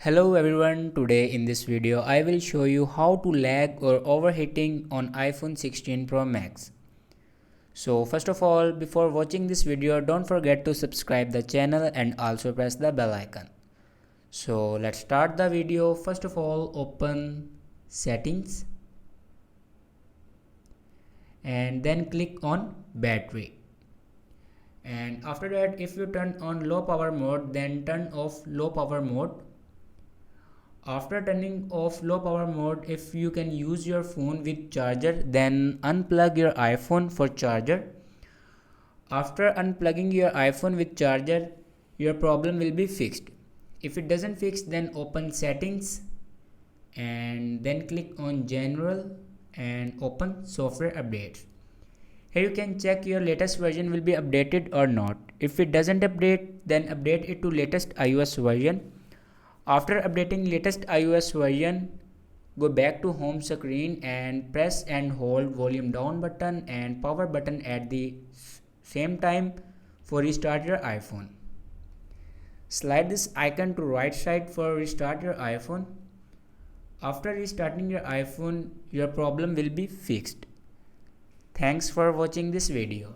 Hello everyone, today in this video I will show you how to lag or overheating on iPhone 16 Pro Max. So first of all, before watching this video, don't forget to subscribe the channel and also press the bell icon. So let's start the video. First of all, open settings and then click on battery. And after that, if you turn on low power mode, then turn off low power mode. After turning off low power mode, if you can use your phone with charger, then unplug your iPhone for charger. After unplugging your iPhone with charger, your problem will be fixed. If it doesn't fix, then open settings and then click on general and open software updates. Here you can check your latest version will be updated or not. If it doesn't update, then update it to latest iOS version. After updating latest iOS version, go back to home screen and press and hold volume down button and power button at the same time for restart your iPhone. Slide this icon to right side for restart your iPhone. After restarting your iPhone, your problem will be fixed. Thanks for watching this video.